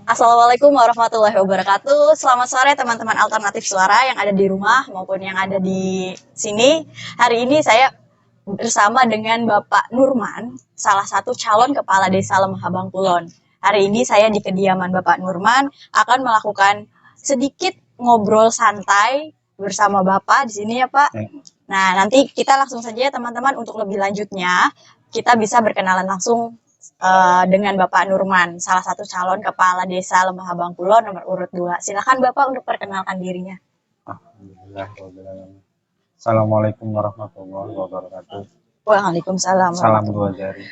Assalamualaikum warahmatullahi wabarakatuh. Selamat sore teman-teman alternatif suara yang ada di rumah maupun yang ada di sini. Hari ini saya bersama dengan Bapak Nurman, salah satu calon kepala desa Lemah Abang Kulon. Hari ini saya di kediaman Bapak Nurman akan melakukan sedikit ngobrol santai bersama Bapak di sini ya Pak. Nah, nanti kita langsung saja teman-teman untuk lebih lanjutnya kita bisa berkenalan langsung dengan Bapak Nurman, salah satu calon kepala desa Lemah Abang Kulon nomor urut 2. Silakan Bapak untuk perkenalkan dirinya. Alhamdulillah. Assalamualaikum warahmatullahi wabarakatuh. Waalaikumsalam. Salam dua jari.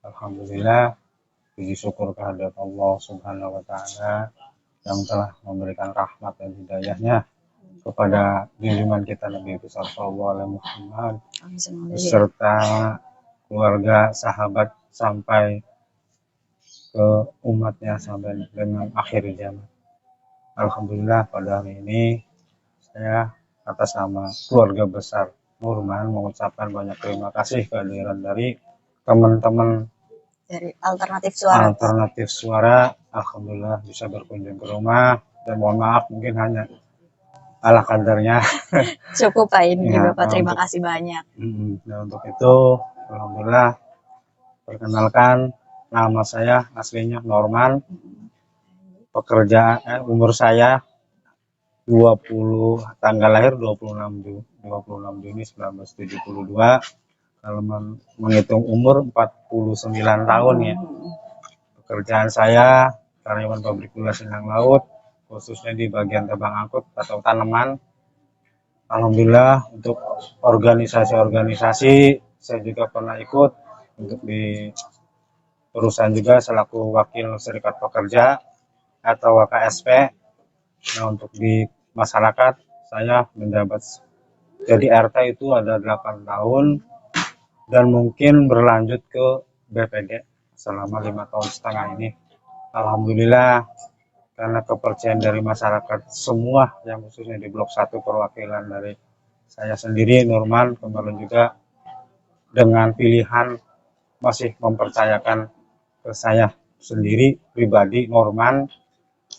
Alhamdulillah, puji syukur kehadirat Allah Subhanahu wa Ta'ala yang telah memberikan rahmat dan hidayahnya kepada junjungan kita Nabi besar Sallallahu Alaihi Muhammad beserta keluarga, sahabat sampai ke umatnya sampai dengan akhir zaman. Alhamdulillah pada hari ini saya atas nama keluarga besar Nurman mengucapkan banyak terima kasih kehadiran dari teman-teman dari alternatif suara. Alhamdulillah bisa berkunjung ke rumah, dan mohon maaf mungkin hanya ala kadarnya. Cukup Pak ini ya, Bapak, terima kasih banyak. Nah, untuk itu alhamdulillah, perkenalkan nama saya aslinya Norman. Pekerjaan umur saya 20, tanggal lahir 26 Juni 1972. Kalau menghitung umur 49 tahun ya. Pekerjaan saya karyawan pabrik gula Sindang Laut, khususnya di bagian tebang angkut atau tanaman. Alhamdulillah untuk organisasi saya juga pernah ikut untuk di perusahaan juga selaku wakil serikat pekerja atau WKSP. Nah, untuk di masyarakat saya menjabat jadi RT itu ada 8 tahun dan mungkin berlanjut ke BPD selama 5 tahun setengah ini. Alhamdulillah karena kepercayaan dari masyarakat semua yang khususnya di Blok 1 perwakilan dari saya sendiri Nurman, kemarin juga dengan pilihan masih mempercayakan ke saya sendiri pribadi Norman.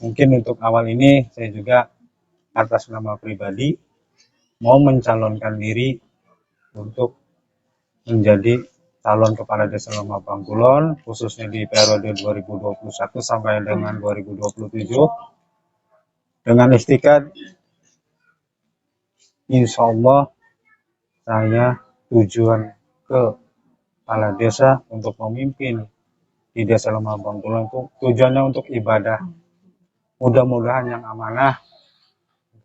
Mungkin untuk awal ini saya juga atas nama pribadi mau mencalonkan diri untuk menjadi calon kepala desa Lemah Abang Kulon khususnya di periode 2021 sampai dengan 2027 dengan istiqad insya Allah saya tujuan ke kepala desa untuk memimpin di desa Lemah Abang Kulon itu tujuannya untuk ibadah. Mudah-mudahan yang amanah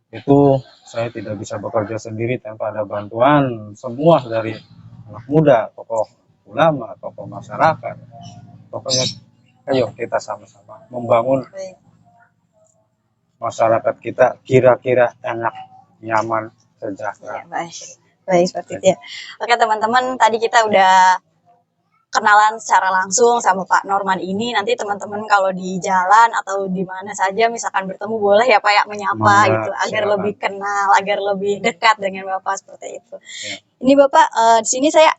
itu saya tidak bisa bekerja sendiri tanpa ada bantuan semua dari anak muda, tokoh ulama, tokoh masyarakat. Pokoknya ayo kita sama-sama membangun masyarakat kita kira-kira enak, nyaman, sejahtera. Ya, baik seperti itu ya. Oke teman-teman, tadi kita udah kenalan secara langsung sama Pak Norman ini. Nanti teman-teman kalau di jalan atau di mana saja misalkan bertemu boleh ya Pak ya menyapa gitu agar lebih kenal, agar lebih dekat dengan Bapak seperti itu. Ya. Ini Bapak di sini saya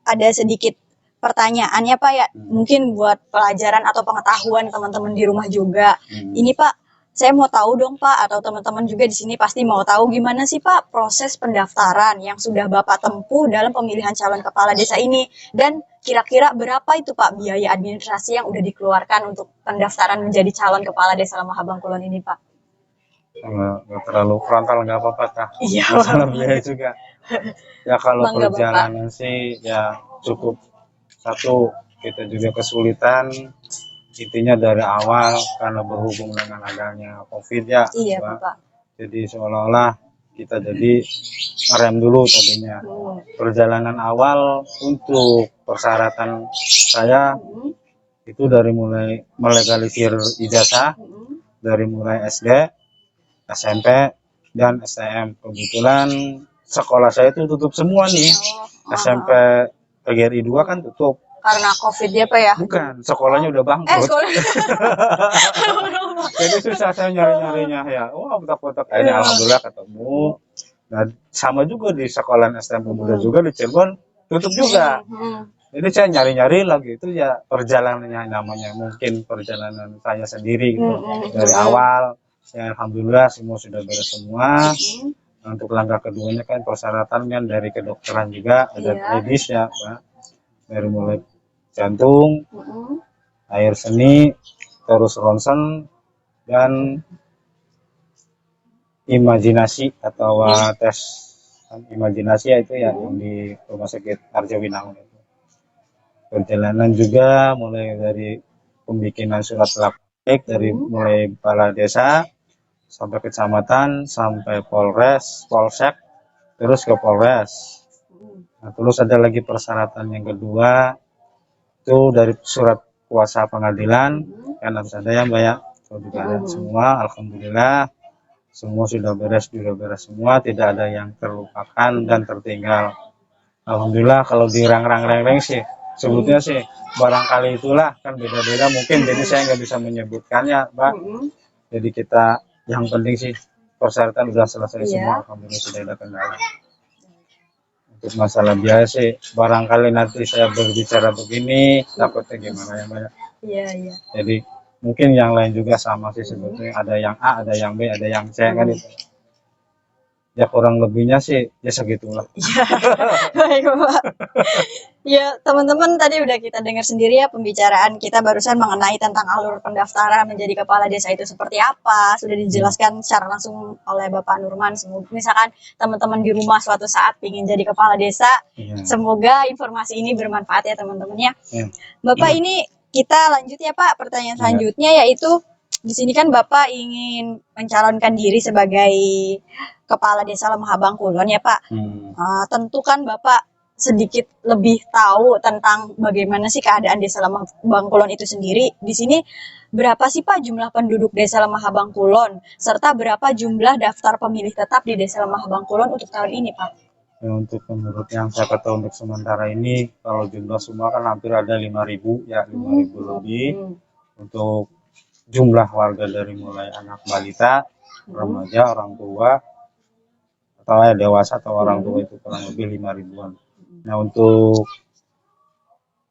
ada sedikit pertanyaannya Pak ya, mungkin buat pelajaran atau pengetahuan teman-teman di rumah juga. Ini Pak, saya mau tahu dong Pak, atau teman-teman juga di sini pasti mau tahu gimana sih Pak proses pendaftaran yang sudah Bapak tempuh dalam pemilihan calon kepala desa ini, dan kira-kira berapa itu Pak biaya administrasi yang udah dikeluarkan untuk pendaftaran menjadi calon kepala desa Lemah Abang Kulon ini Pak? Nggak terlalu frontal nggak apa-apa Kak. Iya. Masalah biaya juga. Ya kalau perjalanan sih ya cukup satu, kita juga kesulitan intinya dari awal karena berhubung dengan adanya COVID ya. Iya Pak. Jadi seolah-olah kita jadi ngerem dulu tadinya. Perjalanan awal untuk persyaratan saya itu dari mulai melegalisir ijazah, dari mulai SD, SMP, dan STM. Kebetulan sekolah saya itu tutup semua nih. SMP PGRI 2 kan tutup. Karena COVID ya Pak ya? Bukan, sekolahnya udah bangkrut. Jadi susah saya nyari-nyarinya ya. Wah, kotak-kotak. Akhirnya alhamdulillah ketemu. Nah, sama juga di sekolah STM Pemuda juga di Cirebon tutup juga. Jadi saya nyari-nyari lagi itu ya perjalanannya, namanya mungkin perjalanan saya sendiri gitu. Dari awal ya alhamdulillah semua sudah beres semua. Nah, untuk langkah keduanya kan persyaratan kan dari kedokteran juga ada medis ya Pak. Dari mulai jantung, air seni, terus ronsen dan imajinasi atau tes imajinasi ya itu ya yang di Rumah Sakit Arjawinangun itu. Perjalanan juga mulai dari pembikinan surat lapor dari mulai kepala desa sampai kecamatan sampai Polres, Polsek, terus ke Polres. Nah, terus ada lagi persyaratan yang kedua itu dari surat kuasa pengadilan kan harus ada ya Mbak ya. Itu juga ada semua, alhamdulillah semua sudah beres semua, tidak ada yang terlupakan dan tertinggal. Alhamdulillah kalau di rang-rang sih sebutnya sih barangkali itulah kan beda-beda mungkin jadi saya nggak bisa menyebutkannya Mbak. Jadi kita yang penting sih persyaratan sudah selesai semua, alhamdulillah sudah ada kendala. Untuk masalah biaya sih barangkali nanti saya berbicara begini takutnya gimana ya Mbak. Iya. Jadi mungkin yang lain juga sama sih sebetulnya, ada yang A, ada yang B, ada yang C kan itu. Ya kurang lebihnya sih ya segitulah. Baik Pak. Ya teman-teman tadi udah kita dengar sendiri ya pembicaraan kita barusan mengenai tentang alur pendaftaran menjadi kepala desa itu seperti apa. Sudah dijelaskan secara langsung oleh Bapak Nurman. Semoga misalkan teman-teman di rumah suatu saat ingin jadi kepala desa, semoga informasi ini bermanfaat ya teman-teman ya. Bapak ini kita lanjut ya Pak, pertanyaan selanjutnya yaitu di sini kan Bapak ingin mencalonkan diri sebagai Kepala Desa Lemah Bangkulon ya Pak. Tentu kan Bapak sedikit lebih tahu tentang bagaimana sih keadaan Desa Lemah Bangkulon itu sendiri. Di sini berapa sih Pak jumlah penduduk Desa Lemah Bangkulon serta berapa jumlah daftar pemilih tetap di Desa Lemah Bangkulon untuk tahun ini Pak? Ya, untuk menurut yang saya ketahui untuk sementara ini kalau jumlah semua kan hampir ada 5.000 ya 5.000 lebih. Untuk jumlah warga dari mulai anak balita, remaja, orang tua atau ya dewasa atau orang tua itu kurang lebih 5.000-an. Nah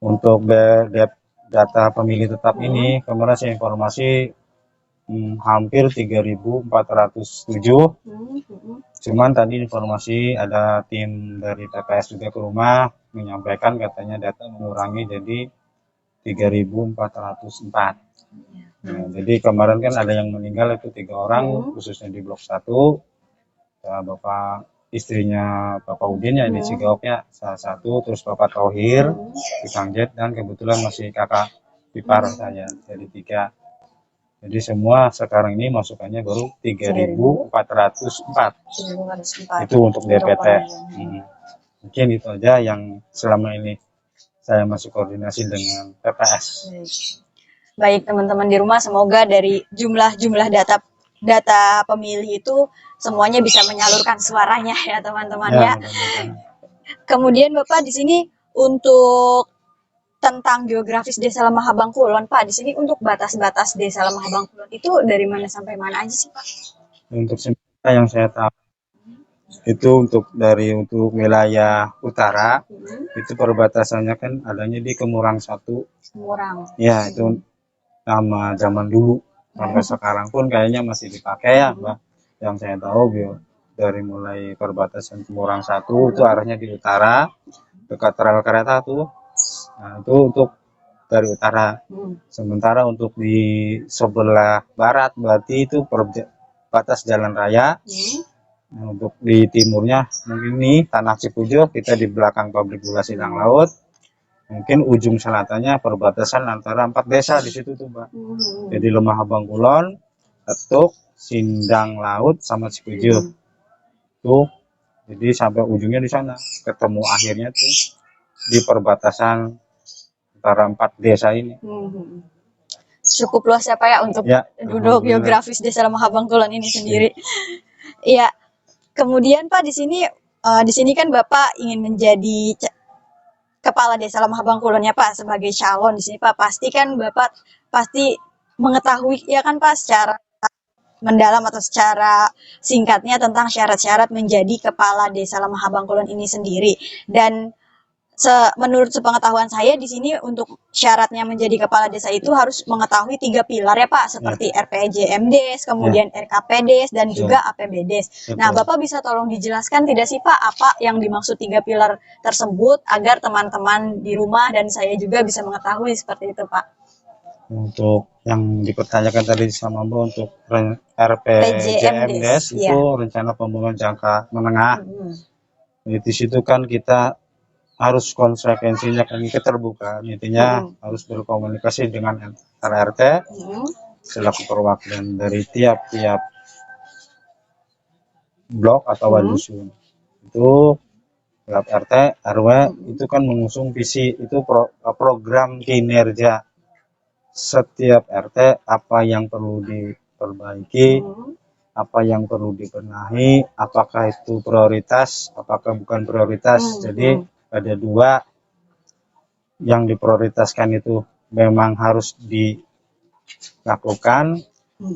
untuk data pemilih tetap ini kemarin saya informasi hampir 3.407. Cuman tadi informasi ada tim dari TPS juga ke rumah menyampaikan katanya data mengurangi jadi 3.404. Nah, jadi kemarin kan ada yang meninggal itu 3 orang khususnya di blok 1. Bapak istrinya Bapak Udin ya di Cigaok ya salah satu, terus Bapak Tohir di Sangjet dan kebetulan masih kakak ipar saya jadi 3. Jadi semua sekarang ini masukannya baru 3.404. Itu untuk DPT. Mungkin itu aja yang selama ini saya masih koordinasi dengan PPS. Baik teman-teman di rumah, semoga dari jumlah data pemilih itu semuanya bisa menyalurkan suaranya ya teman-teman ya. Kemudian Bapak di sini untuk tentang geografis Desa Lemah Bangkulon Pak, di sini untuk batas-batas Desa Lemah Bangkulon itu dari mana sampai mana aja sih Pak? Untuk sementara yang saya tahu itu untuk wilayah utara itu perbatasannya kan adanya di Kemurang 1. Ya itu nama zaman dulu sampai sekarang pun kayaknya masih dipakai ya Mbak. Yang saya tahu dari mulai perbatasan Kemurang 1 itu arahnya di utara dekat rel kereta tuh. Nah itu untuk dari utara. Sementara untuk di sebelah barat berarti itu batas jalan raya. Nah, untuk di timurnya mungkin ini Tanah Cipujo, kita di belakang pabrik gula Sidang Laut. Mungkin ujung selatannya perbatasan antara 4 desa di situ tuh Mbak. Jadi Lemah Bangkulon, Tetuk, Sindang Laut sama Cipujo. Tuh. Jadi sampai ujungnya di sana. Ketemu akhirnya tuh di perbatasan antara 4 desa ini. Cukup luas ya Pak ya untuk duduk geografis Desa Lemah Bangkulon ini sendiri. Iya. Kemudian Pak di sini kan Bapak ingin menjadi Kepala Desa Lemah Bangkulon ya Pak sebagai calon di sini Pak, pasti kan Bapak pasti mengetahui ya kan Pak secara mendalam atau secara singkatnya tentang syarat-syarat menjadi Kepala Desa Lemah Bangkulon ini sendiri. Dan menurut sepengetahuan saya di sini untuk syaratnya menjadi kepala desa itu harus mengetahui 3 pilar ya Pak, seperti RPJMDes, kemudian RKPDes, dan juga APBDes. Nah, Betul. Bapak bisa tolong dijelaskan tidak sih Pak, apa yang dimaksud 3 pilar tersebut agar teman-teman di rumah dan saya juga bisa mengetahui seperti itu Pak. Untuk yang dipertanyakan tadi sama Mbak untuk PJMDes, RPJMDes itu ya. rencana pembangunan jangka menengah. Hmm. Di situ kan kita harus konsekuensinya kan keterbukaan, intinya harus berkomunikasi dengan RT selaku perwakilan dari tiap-tiap blok atau dusun. Itu tiap RT RW itu kan mengusung visi, itu program kinerja setiap RT, apa yang perlu diperbaiki, apa yang perlu dibenahi, apakah itu prioritas, apakah bukan prioritas. Jadi ada 2 yang diprioritaskan itu memang harus dilakukan,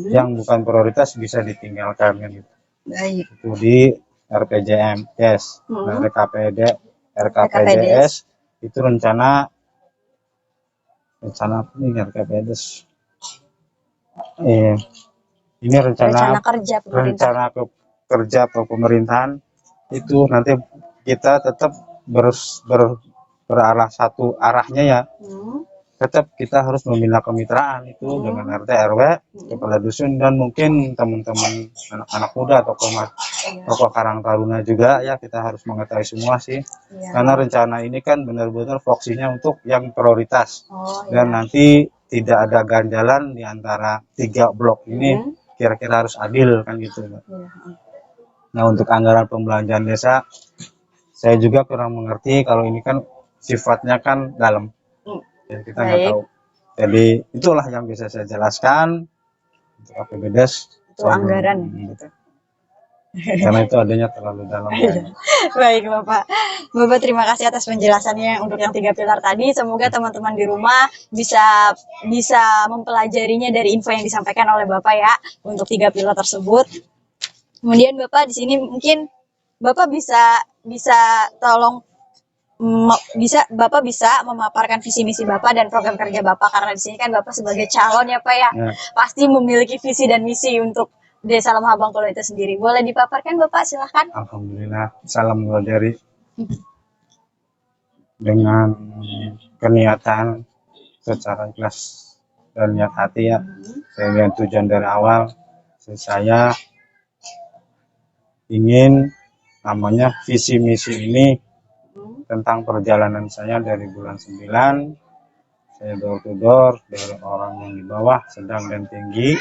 yang bukan prioritas bisa ditinggalkan kan gitu. Baik. Itu di RPJMDes. Nah, RKPDS itu rencana ini RKPDS. Ini rencana kerja pemerintahan itu nanti kita tetap berarah satu arahnya ya. Tetap kita harus membina kemitraan itu dengan RT RW, kepala dusun, dan mungkin teman-teman anak-anak muda atau tokoh Karang Taruna juga ya, kita harus mengetahui semua sih. Karena rencana ini kan benar-benar fokusnya untuk yang prioritas. Dan nanti tidak ada ganjalan di antara 3 blok ini, kira-kira harus adil kan gitu. Nah, untuk anggaran pembelanjaan desa saya juga kurang mengerti, kalau ini kan sifatnya kan dalam. Jadi kita nggak tahu. Jadi itulah yang bisa saya jelaskan untuk APBDes. Itu anggaran gitu. Karena itu adanya terlalu dalam. Baik Bapak. Bapak terima kasih atas penjelasannya untuk yang 3 pilar tadi. Semoga teman-teman di rumah bisa mempelajarinya dari info yang disampaikan oleh Bapak ya untuk 3 pilar tersebut. Kemudian Bapak di sini mungkin Bapak bisa tolong Bapak bisa memaparkan visi misi Bapak dan program kerja Bapak, karena di sini kan Bapak sebagai calon ya Pak ya, pasti memiliki visi dan misi untuk Desa Lemah Bangkulon itu sendiri. Boleh dipaparkan Bapak, silahkan. Alhamdulillah, salam dari dengan keniatan secara ikhlas dan niat hati ya. Saya dengan tujuan dari awal saya ingin namanya visi misi ini tentang perjalanan saya dari bulan 9, saya door to door dari orang yang di bawah, sedang dan tinggi.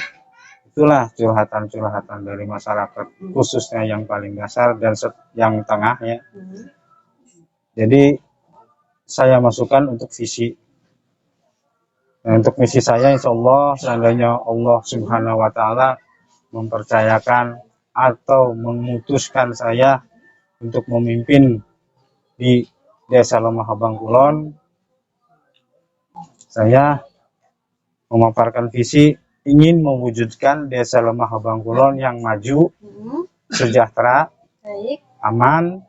Itulah curhatan-curhatan dari masyarakat, khususnya yang paling dasar dan yang tengah ya. Jadi saya masukkan untuk visi. Nah, untuk misi saya insya Allah, seandainya Allah Subhanahu wa Ta'ala mempercayakan atau memutuskan saya untuk memimpin di Desa Lemah Bangkulon, saya memaparkan visi ingin mewujudkan Desa Lemah Bangkulon yang maju, sejahtera, aman,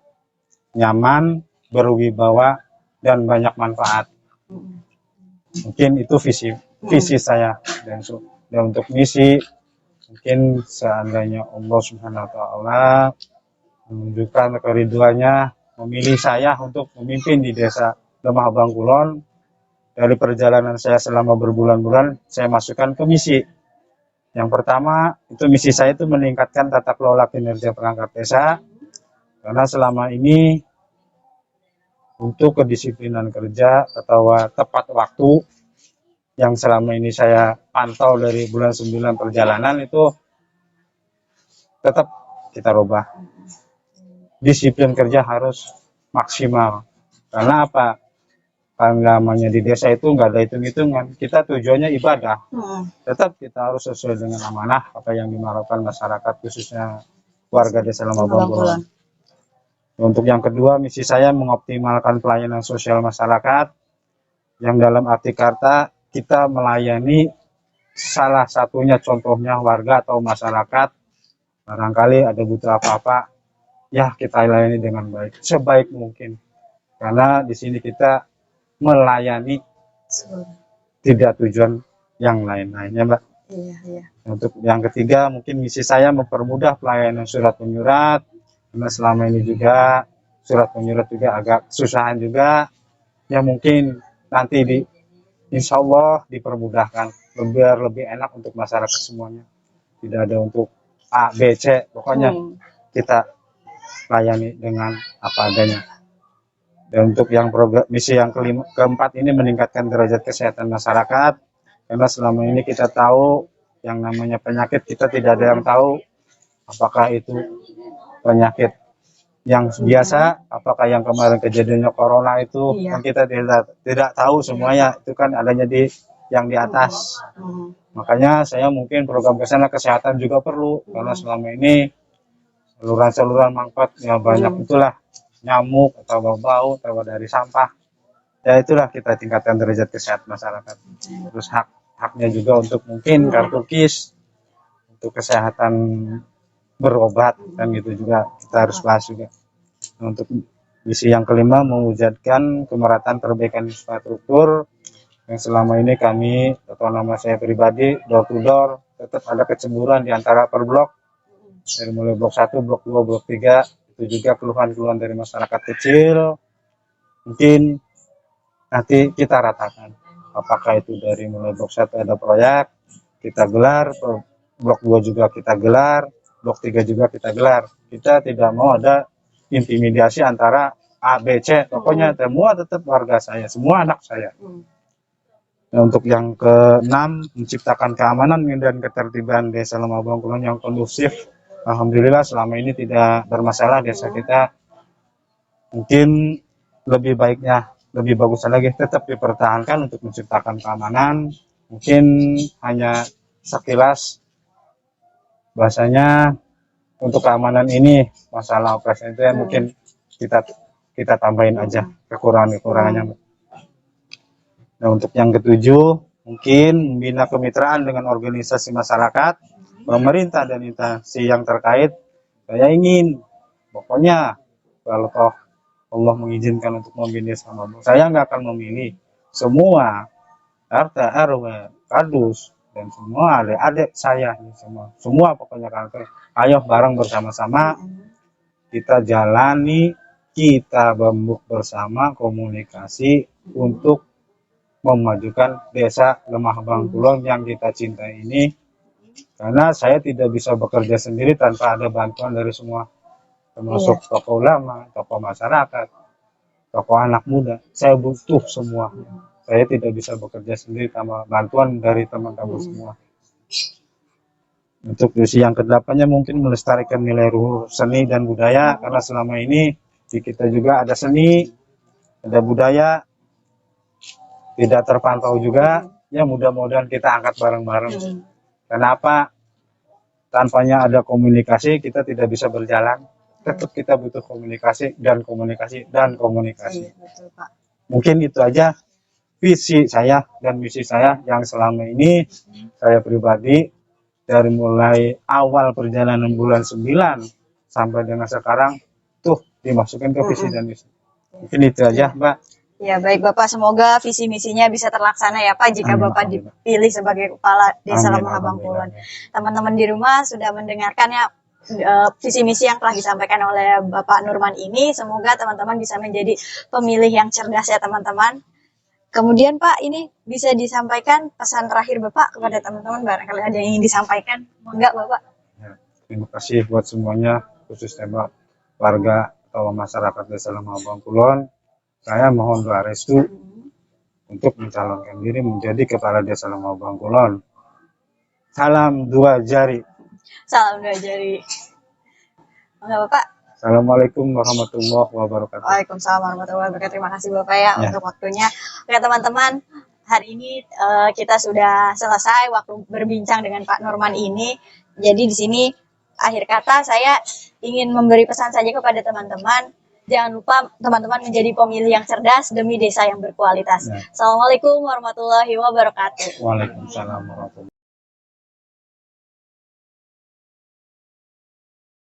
nyaman, berwibawa, dan banyak manfaat. Mungkin itu visi saya. Dan untuk misi, mungkin seandainya Allah Subhanahu wa Ta'ala menunjukkan keriduannya, memilih saya untuk memimpin di Desa Lemah Bangkulon. Dari perjalanan saya selama berbulan-bulan, saya masukkan ke misi. Yang pertama, itu misi saya itu meningkatkan tata kelola kinerja perangkat desa. Karena selama ini untuk kedisiplinan kerja atau tepat waktu yang selama ini saya pantau dari bulan 9 perjalanan itu tetap kita rubah. Disiplin kerja harus maksimal. Karena apa? Karena namanya di desa itu nggak ada hitung-hitungan. Kita tujuannya ibadah. Tetap kita harus sesuai dengan amanah apa yang diharapkan masyarakat, khususnya warga Desa Lemah Bangkulon. Untuk yang kedua, misi saya mengoptimalkan pelayanan sosial masyarakat, yang dalam arti kata kita melayani salah satunya, contohnya warga atau masyarakat barangkali ada butuh apa-apa, ya kita layani dengan baik, sebaik mungkin. Karena di sini kita melayani, tidak tujuan yang lain-lainnya, Mbak. Iya, iya. Untuk yang ketiga, mungkin misi saya mempermudah pelayanan surat menyurat, karena selama ini juga surat menyurat juga agak kesusahan juga, ya mungkin nanti insya Allah dipermudahkan, biar lebih enak untuk masyarakat semuanya. Tidak ada untuk A, B, C, pokoknya kita layani dengan apa adanya. Dan untuk yang misi yang keempat ini meningkatkan derajat kesehatan masyarakat, karena selama ini kita tahu yang namanya penyakit, kita tidak ada yang tahu apakah itu penyakit yang biasa, apakah yang kemarin kejadiannya corona itu, kan kita tidak tahu semuanya, itu kan adanya di yang di atas. Makanya saya mungkin program kesehatan juga perlu, karena selama ini saluran-saluran mampet ya banyak itulah nyamuk atau bau-bau atau dari sampah. Ya itulah kita tingkatkan derajat kesehatan masyarakat. Terus haknya juga untuk mungkin kartu KIS untuk kesehatan berobat, kan gitu juga kita harus bahas juga. Untuk misi yang kelima, mewujudkan kemerataan perbaikan infrastruktur yang selama ini kami atau nama saya pribadi door to door tetap ada kecemburuan di antara per blok, dari mulai blok 1, blok 2, blok 3, itu juga keluhan-keluhan dari masyarakat kecil. Mungkin nanti kita ratakan, apakah itu dari mulai blok 1 ada proyek kita gelar, blok 2 juga kita gelar, blok 3 juga kita gelar. Kita tidak mau ada intimidasi antara A, B, C, pokoknya semua tetap warga saya, semua anak saya. Nah, untuk yang keenam, menciptakan keamanan dan ketertiban desa Lemah Bangkulon yang kondusif. Alhamdulillah selama ini tidak bermasalah desa kita. Mungkin lebih baiknya, lebih bagusnya lagi tetap dipertahankan untuk menciptakan keamanan. Mungkin hanya sekilas bahasanya untuk keamanan ini, masalah operasi itu ya mungkin kita tambahin aja kekurangannya. Nah, untuk yang ketujuh, mungkin membina kemitraan dengan organisasi masyarakat, pemerintah dan instansi yang terkait. Saya ingin, pokoknya kalau toh Allah mengizinkan untuk memilih sama saya nggak akan memilih. Semua RT, RW, kardus, dan semua adik-adik saya, semua pokoknya kantor. Ayo bareng bersama-sama kita jalani, kita bembuk bersama komunikasi untuk memajukan desa Lemah Bangkulon yang kita cintai ini, karena saya tidak bisa bekerja sendiri tanpa ada bantuan dari semua, termasuk tokoh ulama, tokoh masyarakat, tokoh anak muda. Saya butuh semua, saya tidak bisa bekerja sendiri tanpa bantuan dari teman-teman semua. Untuk misi yang ke-8-nya mungkin melestarikan nilai luhur seni dan budaya, karena selama ini di kita juga ada seni, ada budaya, tidak terpantau juga, ya mudah-mudahan kita angkat bareng-bareng. Kenapa? Tanpanya ada komunikasi, kita tidak bisa berjalan. Tetap kita butuh komunikasi dan komunikasi dan komunikasi. Mungkin itu aja visi saya dan misi saya yang selama ini saya pribadi dari mulai awal perjalanan bulan 9 sampai dengan sekarang tuh dimasukin ke visi dan misi. Mungkin itu aja, Mbak. Ya baik Bapak, semoga visi misinya bisa terlaksana ya Pak jika Bapak dipilih sebagai kepala desa Lemah Bangkulon. Teman-teman di rumah sudah mendengarkan ya visi misi yang telah disampaikan oleh Bapak Nurman ini. Semoga teman-teman bisa menjadi pemilih yang cerdas ya teman-teman. Kemudian Pak, ini bisa disampaikan pesan terakhir Bapak kepada teman-teman, barangkali ada yang ingin disampaikan. Enggak Bapak? Ya, terima kasih buat semuanya, khususnya warga atau masyarakat desa Lemah Bangkulon. Saya mohon doa restu untuk mencalonkan diri menjadi kepala desa Lemah Bangkulon. Salam dua jari. Salam dua jari. Enggak Bapak? Assalamualaikum warahmatullahi wabarakatuh. Waalaikumsalam warahmatullahi wabarakatuh. Terima kasih Bapak ya untuk waktunya. Oke teman-teman, hari ini kita sudah selesai waktu berbincang dengan Pak Nurman ini. Jadi di sini akhir kata saya ingin memberi pesan saja kepada teman-teman. Jangan lupa teman-teman menjadi pemilih yang cerdas demi desa yang berkualitas. Assalamualaikum warahmatullahi wabarakatuh. Waalaikumsalam warahmatullahi wabarakatuh.